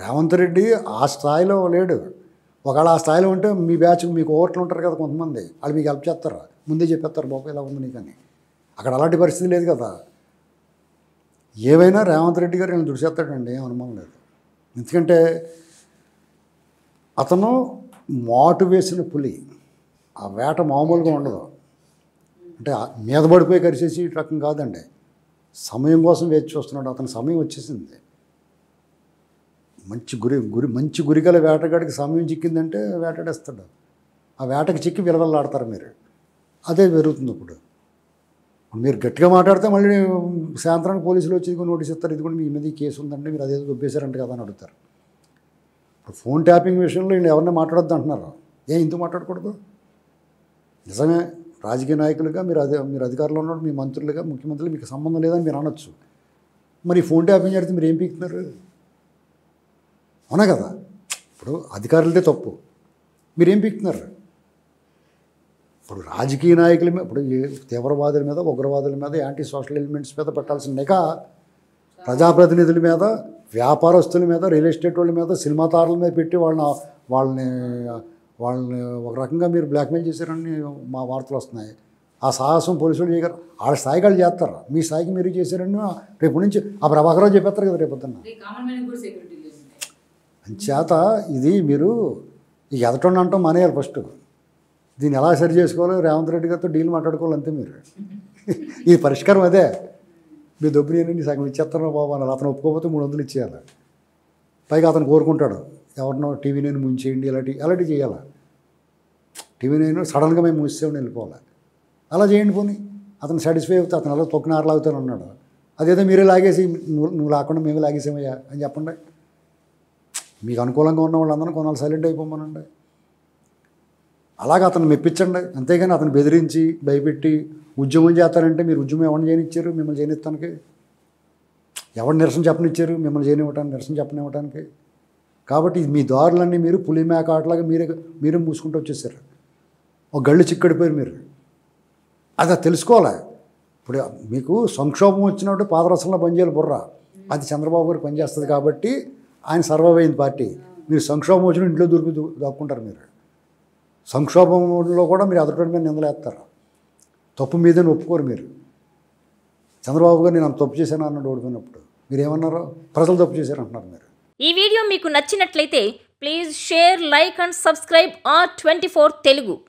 రేవంత్ రెడ్డి ఆ స్థాయిలో లేడు. ఒకవేళ ఆ స్థాయిలో ఉంటే మీ బ్యాచ్ మీకు ఓట్లు ఉంటారు కదా కొంతమంది, వాళ్ళు మీకు హెల్ప్ చేస్తారు, ముందే చెప్పేస్తారు బాబు ఇలా ఉంది నీకని. అక్కడ అలాంటి పరిస్థితి లేదు కదా. ఏవైనా రేవంత్ రెడ్డి గారు నేను దుడిచేస్తాడండి, ఏం అనుమానం లేదు. ఎందుకంటే అతను మాటు వేసిన పులి, ఆ వేట మామూలుగా ఉండదు. అంటే మీద పడిపోయి కరిచేసి రకం కాదండి, సమయం కోసం వేచి చూస్తున్నాడు. అతని సమయం వచ్చేసింది. మంచి గురిగల వేటగాడికి సమయం చిక్కిందంటే వేటాడేస్తాడు. ఆ వేటకి చిక్కి విలవల్లాడతారు మీరు. అదే జరుగుతుంది ఇప్పుడు. మీరు గట్టిగా మాట్లాడితే మళ్ళీ సాయంత్రానికి పోలీసులు వచ్చి నోటీస్ ఇస్తారు, ఇది కూడా మీ మీద కేసు ఉందంటే మీరు అదేదో దొబ్బేశారంట కదా అని అడుగుతారు. ఇప్పుడు ఫోన్ ట్యాపింగ్ విషయంలో వీళ్ళు ఎవరిని మాట్లాడొద్దు అంటున్నారు. ఇందుకు మాట్లాడకూడదు? నిజమే, రాజకీయ నాయకులుగా మీరు అధికారంలో ఉన్నప్పుడు మీ మంత్రులుగా ముఖ్యమంత్రులు మీకు సంబంధం లేదని మీరు అనొచ్చు. మరి ఫోన్ ట్యాపింగ్ చేస్తే మీరు ఏం పీకుతున్నారు? అవునా కదా. ఇప్పుడు అధికారులదే తప్పు, మీరేం పీకుతున్నారు? ఇప్పుడు రాజకీయ నాయకుల మీద, ఇప్పుడు తీవ్రవాదుల మీద, ఉగ్రవాదుల మీద, యాంటీ సోషల్ ఎలిమెంట్స్ మీద పెట్టాల్సిన నిఘా ప్రజాప్రతినిధుల మీద, వ్యాపారస్తుల మీద, రియల్ ఎస్టేట్ వాళ్ళ మీద, సినిమా తారల మీద పెట్టి వాళ్ళని ఒక రకంగా మీరు బ్లాక్మెయిల్ చేశారని మా వార్తలు వస్తున్నాయి. ఆ సాహసం పోలీసులు చేయగలరు, వాళ్ళ స్థాయికి వాళ్ళు చేస్తారు. మీ స్థాయికి మీరు చేశారని రేపు నుంచి ఆ ప్రభాకరావు చెప్పేస్తారు కదా రేపొద్దున్న. అంచేత ఇది మీరు ఈ ఎదటండి అంటాం మానేయాలి ఫస్ట్. దీన్ని ఎలా సరి చేసుకోవాలో రేవంత్ రెడ్డి గారితో డీల్ మాట్లాడుకోవాలి అంతే మీరు. ఈ పరిష్కారం అదే. మీ డబ్బులు ఏంటండి సగం ఇచ్చేస్తారో బాబు అని అతను ఒప్పుకోకపోతే 300 ఇచ్చేయాలి. పైగా అతను కోరుకుంటాడు ఎవరినో టీవీ నేను ముంచేయండి, అలాంటివి చేయాలి. టీవీ నేను సడన్గా మేము మూసేవాడిని వెళ్ళిపోవాలి, అలా చేయండి పోనీ. అతను సాటిస్ఫై అవుతే అతను అలా తొక్కిన ఆరలాగుతాను అన్నాడు. అదేదో మీరే లాగేసి నువ్వు లాకుండా మేమే లాగేసామయ్యా అని చెప్పండి. మీకు అనుకూలంగా ఉన్న వాళ్ళందరూ కొన్నాళ్ళు సైలెంట్ అయిపోమనండి. అలాగే అతను మెప్పించండి, అంతేగాని అతను బెదిరించి భయపెట్టి ఉద్యమం చేస్తారంటే మీరు ఉద్యమం ఎవరిని చేయనిచ్చారు? మిమ్మల్ని చేయనిస్తానికి ఎవరు నిరసన చెప్పనిచ్చారు? మిమ్మల్ని చేయనివ్వటానికి, నిరసన చెప్పనివ్వటానికి. కాబట్టి మీ దారులన్నీ మీరు పులి మేక ఆటలాగా మీరే మూసుకుంటూ వచ్చేసారు. ఒక గళ్ళు చిక్కడిపోయారు మీరు. అది తెలుసుకోవాలి. ఇప్పుడు మీకు సంక్షోభం వచ్చినప్పుడు పాదరసంలో పనిచేయాలి బుర్ర. అది చంద్రబాబు గారు పనిచేస్తుంది కాబట్టి ఆయన సర్వైవ్ అయింది పార్టీ. మీరు సంక్షోభం వచ్చిన ఇంట్లో దాక్కుంటారు. మీరు సంక్షోభంలో కూడా మీరు అదొకటి మీద నిందలేస్తారు. తప్పు మీదని ఒప్పుకోరు మీరు. చంద్రబాబు గారు నేను అంత తప్పు చేశాను అన్నాడు ఓడిపోయినప్పుడు. మీరు ఏమన్నారో ప్రజలు తప్పు చేశారు అంటున్నారు మీరు. ఈ వీడియో మీకు నచ్చినట్లయితే please share, like and subscribe R24 Telugu.